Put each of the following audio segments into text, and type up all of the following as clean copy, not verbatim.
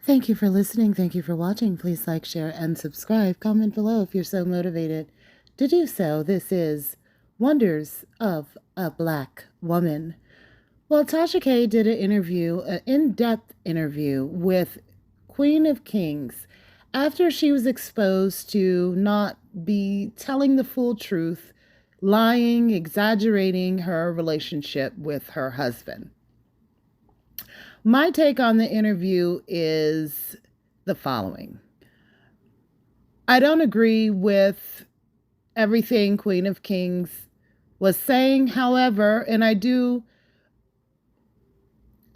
Thank you for listening. Thank you for watching. Please like, share, and subscribe. Comment below if you're so motivated to do so. This is Wonders of a Black Woman. Well, Tasha K did an in-depth interview with Queen of Kings after she was exposed to not be telling the full truth, lying, exaggerating her relationship with her husband. My take on the interview is the following. I don't agree with everything Queen of Kings was saying, however, and I do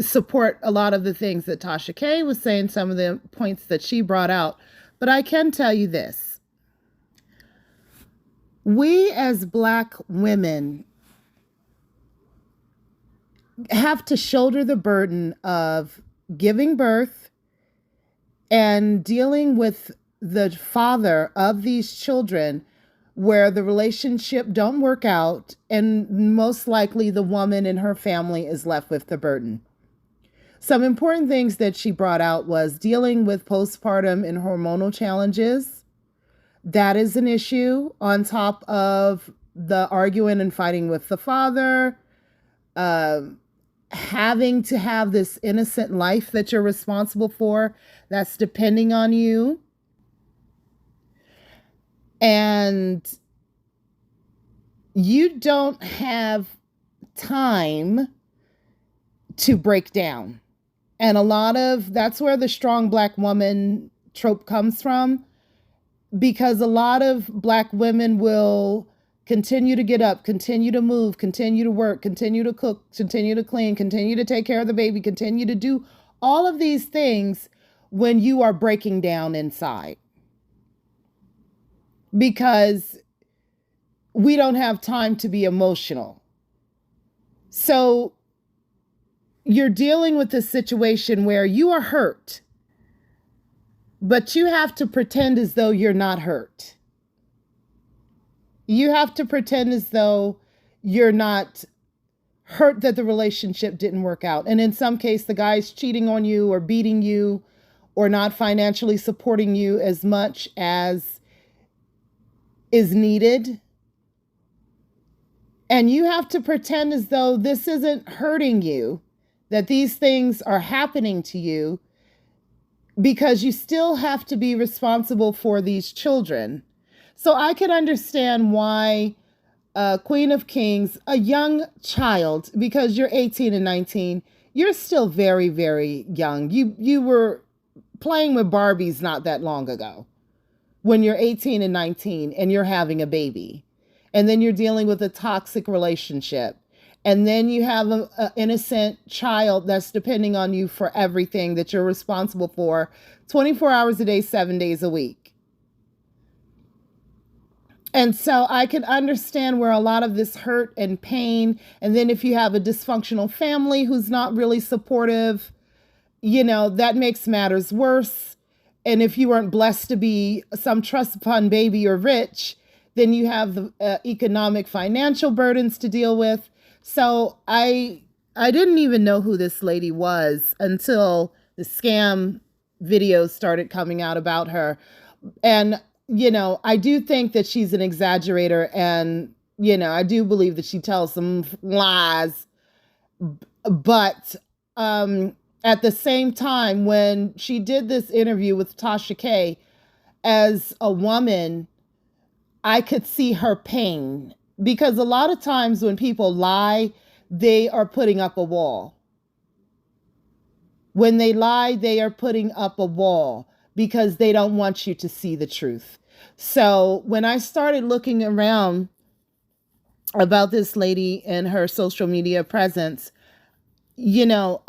support a lot of the things that Tasha K was saying, some of the points that she brought out. But I can tell you this. We as Black women have to shoulder the burden of giving birth and dealing with the father of these children where the relationship don't work out, and most likely the woman and her family is left with the burden. Some important things that she brought out was dealing with postpartum and hormonal challenges. That is an issue on top of the arguing and fighting with the father, having to have this innocent life that you're responsible for that's depending on you. And you don't have time to break down. And that's where the strong Black woman trope comes from, because a lot of Black women will continue to get up, continue to move, continue to work, continue to cook, continue to clean, continue to take care of the baby, continue to do all of these things when you are breaking down inside. Because we don't have time to be emotional. So you're dealing with a situation where you are hurt, but you have to pretend as though you're not hurt. You have to pretend as though you're not hurt that the relationship didn't work out. And in some case, the guy's cheating on you or beating you or not financially supporting you as much as is needed. And you have to pretend as though this isn't hurting you, that these things are happening to you, because you still have to be responsible for these children. So I can understand why Queen of Kings, a young child, because you're 18 and 19, you're still very, very young. You were playing with Barbies not that long ago when you're 18 and 19 and you're having a baby. And then you're dealing with a toxic relationship. And then you have an innocent child that's depending on you for everything that you're responsible for 24 hours a day, 7 days a week. And so I can understand where a lot of this hurt and pain, and then if you have a dysfunctional family who's not really supportive, that makes matters worse. And if you weren't blessed to be some trust fund baby or rich, then you have the economic financial burdens to deal with. So I didn't even know who this lady was until the scam videos started coming out about her. And I do think that she's an exaggerator, and, I do believe that she tells some lies. But at the same time, when she did this interview with Tasha K, as a woman, I could see her pain, because a lot of times when people lie, they are putting up a wall. When they lie, they are putting up a wall because they don't want you to see the truth. So when I started looking around about this lady and her social media presence, I'll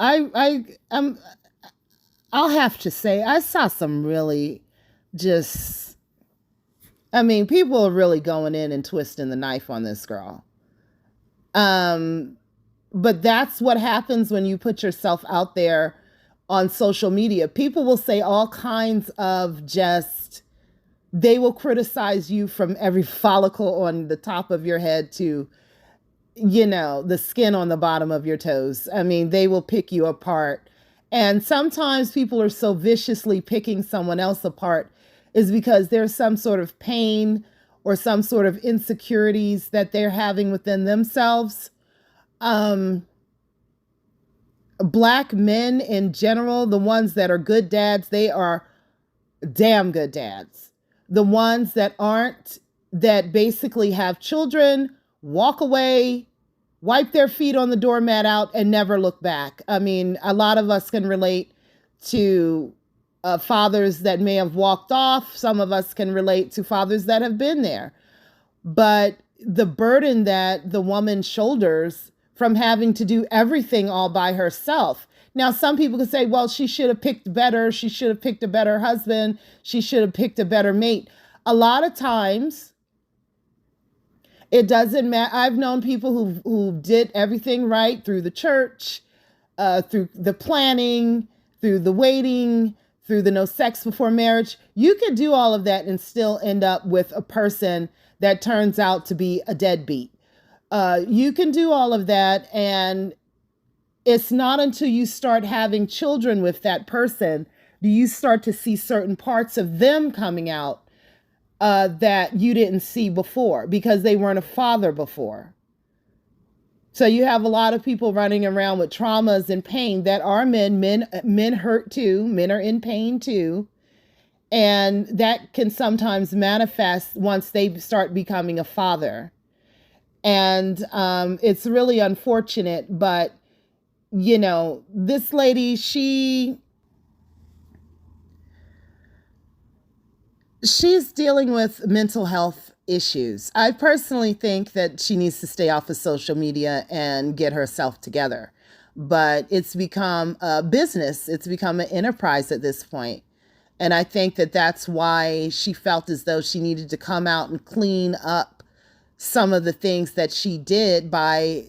have to say I saw some really people are really going in and twisting the knife on this girl. But that's what happens when you put yourself out there on social media. People will say all kinds of they will criticize you from every follicle on the top of your head to, the skin on the bottom of your toes. They will pick you apart And sometimes people are so viciously picking someone else apart is because there's some sort of pain or some sort of insecurities that they're having within themselves. Um, Black men in general, the ones that are good dads, they are damn good dads. The ones that aren't, that basically have children, walk away, wipe their feet on the doormat out, and never look back. I mean, a lot of us can relate to fathers that may have walked off. Some of us can relate to fathers that have been there. But the burden that the woman shoulders from having to do everything all by herself. Now, some people can say, well, she should have picked better. She should have picked a better husband. She should have picked a better mate. A lot of times, it doesn't matter. I've known people who did everything right through the church, through the planning, through the waiting, through the no sex before marriage. You could do all of that and still end up with a person that turns out to be a deadbeat. You can do all of that, and it's not until you start having children with that person do you start to see certain parts of them coming out that you didn't see before because they weren't a father before. So you have a lot of people running around with traumas and pain that are men. Men hurt too. Men are in pain too. And that can sometimes manifest once they start becoming a father. And it's really unfortunate, but, you know, this lady, she's dealing with mental health issues. I personally think that she needs to stay off of social media and get herself together. But it's become a business. It's become an enterprise at this point. And I think that that's why she felt as though she needed to come out and clean up some of the things that she did by,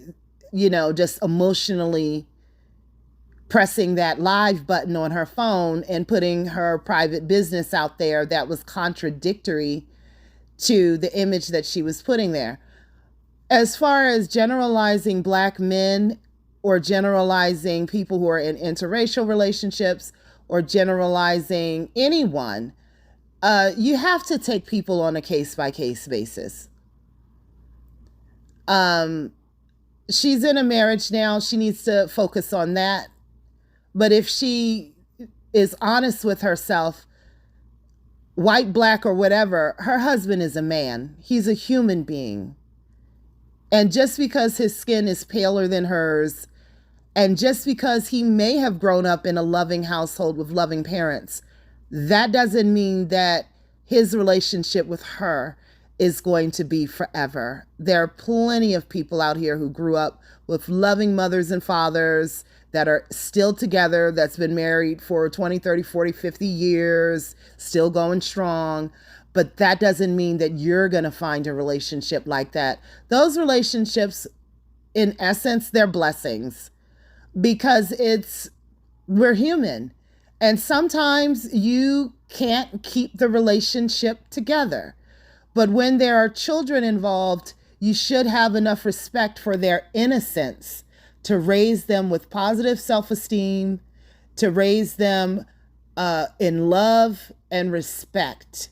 you know, just emotionally pressing that live button on her phone and putting her private business out there that was contradictory to the image that she was putting there. As far as generalizing Black men or generalizing people who are in interracial relationships or generalizing anyone, you have to take people on a case-by-case basis. She's in a marriage now. She needs to focus on that. But if she is honest with herself, white, Black, or whatever, her husband is a man. He's a human being. And just because his skin is paler than hers, and just because he may have grown up in a loving household with loving parents, that doesn't mean that his relationship with her is going to be forever. There are plenty of people out here who grew up with loving mothers and fathers that are still together, that's been married for 20, 30, 40, 50 years, still going strong. But that doesn't mean that you're going to find a relationship like that. Those relationships, in essence, they're blessings because we're human. And sometimes you can't keep the relationship together. But when there are children involved, you should have enough respect for their innocence to raise them with positive self-esteem, to raise them in love and respect.